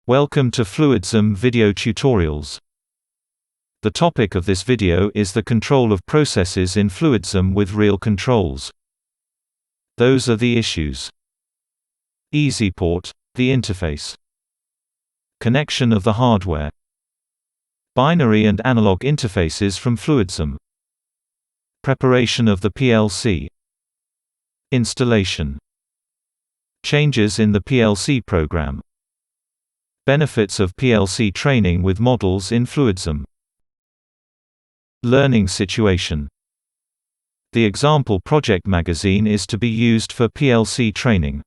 Welcome to FluidSIM video tutorials. The topic of this video is the control of processes in FluidSIM with real controls. Those are the issues. Easyport, the interface. Connection of the hardware. Binary and analog interfaces from FluidSIM. Preparation of the PLC. Installation. Changes in the PLC program. Benefits of PLC training with models in FluidSIM. Learning situation. The example project magazine is to be used for PLC training.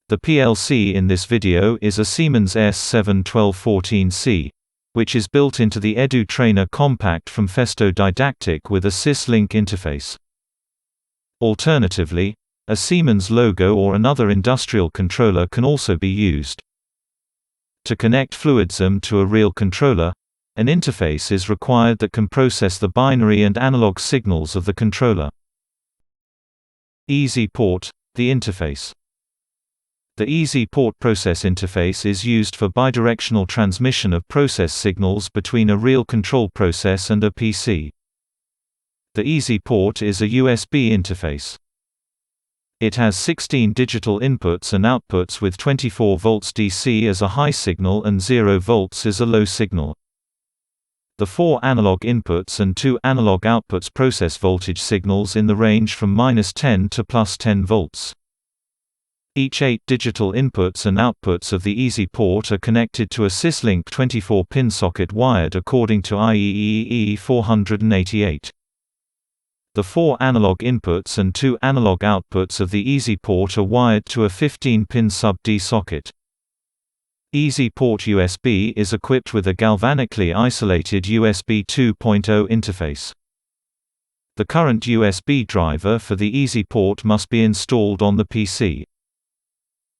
The PLC in this video is a Siemens S7-1214C, which is built into the Edu Trainer Compact from Festo Didactic with a sys-link interface. Alternatively, a Siemens logo or another industrial controller can also be used. To connect FluidSIM to a real controller, an interface is required that can process the binary and analog signals of the controller. Easyport, the interface. The Easyport process interface is used for bidirectional transmission of process signals between a real control process and a PC. The Easyport is a USB interface. It has 16 digital inputs and outputs with 24 volts DC as a high signal and 0 volts as a low signal. The 4 analog inputs and 2 analog outputs process voltage signals in the range from -10 to +10 volts. Each 8 digital inputs and outputs of the Easyport are connected to a syslink 24-pin socket wired according to IEEE 488. The 4 analog inputs and 2 analog outputs of the Easyport are wired to a 15-pin sub-D socket. Easyport USB is equipped with a galvanically isolated USB 2.0 interface. The current USB driver for the Easyport must be installed on the PC.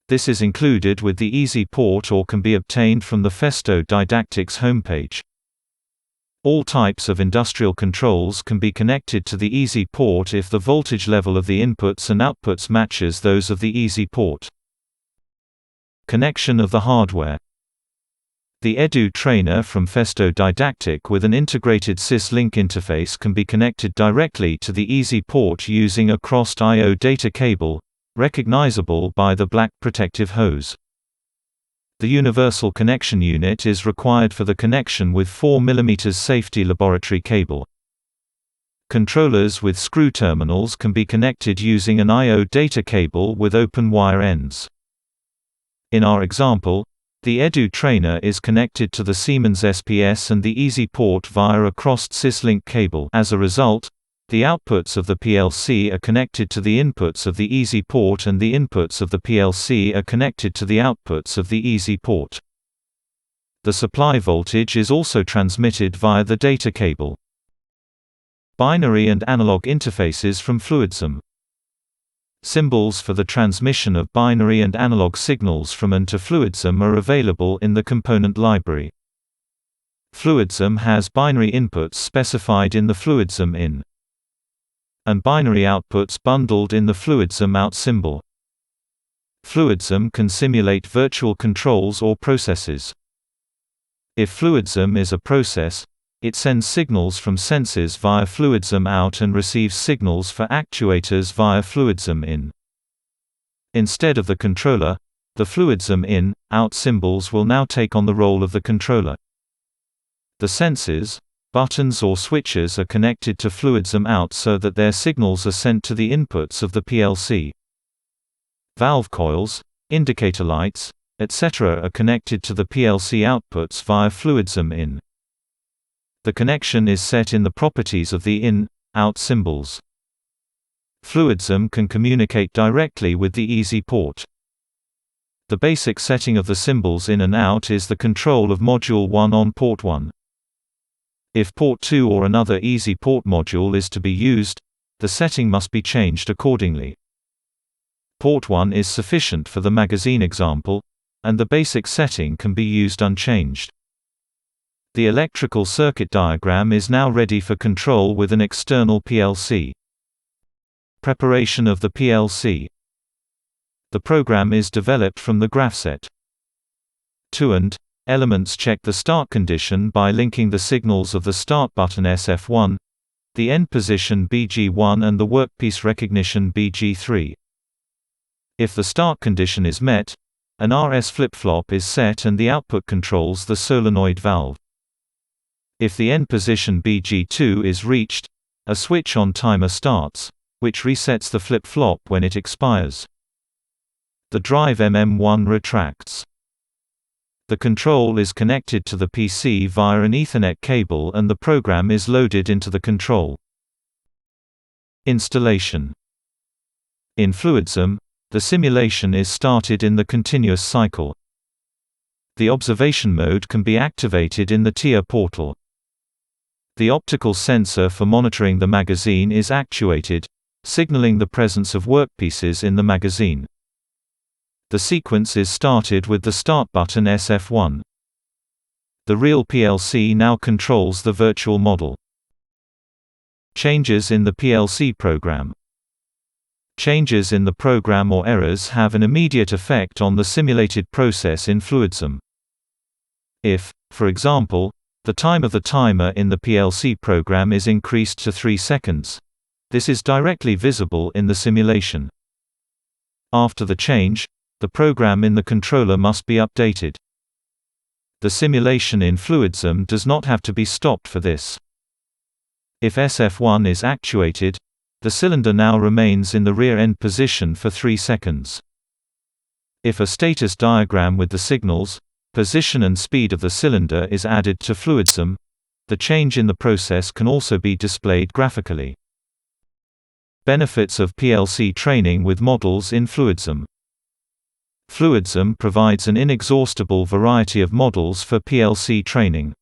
This is included with the Easyport or can be obtained from the Festo Didactics homepage. All types of industrial controls can be connected to the Easyport if the voltage level of the inputs and outputs matches those of the Easyport. Connection of the hardware. The Edu Trainer from Festo Didactic with an integrated sys-link interface can be connected directly to the Easyport using a crossed I/O data cable, recognizable by the black protective hose. The universal connection unit is required for the connection with 4 mm safety laboratory cable. Controllers with screw terminals can be connected using an I/O data cable with open wire ends. In our example, the Edu Trainer is connected to the Siemens SPS and the Easyport via a crossed syslink cable. As a result, the outputs of the PLC are connected to the inputs of the Easyport and the inputs of the PLC are connected to the outputs of the Easyport. The supply voltage is also transmitted via the data cable. Binary and analog interfaces from FluidSIM. Symbols for the transmission of binary and analog signals from and to FluidSIM are available in the component library. FluidSIM has binary inputs specified in the FluidSIM in and binary outputs bundled in the FluidSIM out symbol. FluidSIM can simulate virtual controls or processes. If FluidSIM is a process, it sends signals from sensors via FluidSIM out and receives signals for actuators via FluidSIM in. Instead of the controller, the FluidSIM in, out symbols will now take on the role of the controller. The sensors, buttons or switches are connected to FluidSIM out so that their signals are sent to the inputs of the PLC. Valve coils, indicator lights, etc. are connected to the PLC outputs via FluidSIM in. The connection is set in the properties of the in, out symbols. FluidSIM can communicate directly with the Easyport. The basic setting of the symbols in and out is the control of Module 1 on port 1. If port 2 or another Easyport module is to be used, the setting must be changed accordingly. Port 1 is sufficient for the magazine example, and the basic setting can be used unchanged. The electrical circuit diagram is now ready for control with an external PLC. Preparation of the PLC. The program is developed from the graphset. 2 and elements check the start condition by linking the signals of the start button SF1, the end position BG1 and the workpiece recognition BG3. If the start condition is met, an RS flip-flop is set and the output controls the solenoid valve. If the end position BG2 is reached, a switch-on timer starts, which resets the flip-flop when it expires. The drive MM1 retracts. The control is connected to the PC via an Ethernet cable and the program is loaded into the control. Installation. In FluidSIM, the simulation is started in the continuous cycle. The observation mode can be activated in the TIA portal. The optical sensor for monitoring the magazine is actuated, signaling the presence of workpieces in the magazine. The sequence is started with the start button SF1. The real PLC now controls the virtual model. Changes in the PLC program. Changes in the program or errors have an immediate effect on the simulated process in FluidSIM. If, for example, the time of the timer in the PLC program is increased to 3 seconds, this is directly visible in the simulation. After the change, the program in the controller must be updated. The simulation in FluidSIM does not have to be stopped for this. If SF1 is actuated, the cylinder now remains in the rear end position for 3 seconds. If a status diagram with the signals, position and speed of the cylinder is added to FluidSIM, the change in the process can also be displayed graphically. Benefits of PLC training with models in FluidSIM. FluidSIM provides an inexhaustible variety of models for PLC training.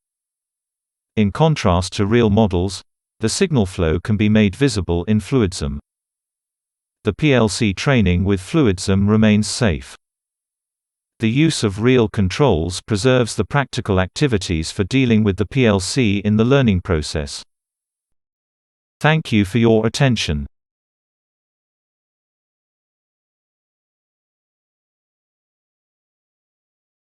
In contrast to real models, the signal flow can be made visible in FluidSIM. The PLC training with FluidSIM remains safe. The use of real controls preserves the practical activities for dealing with the PLC in the learning process. Thank you for your attention.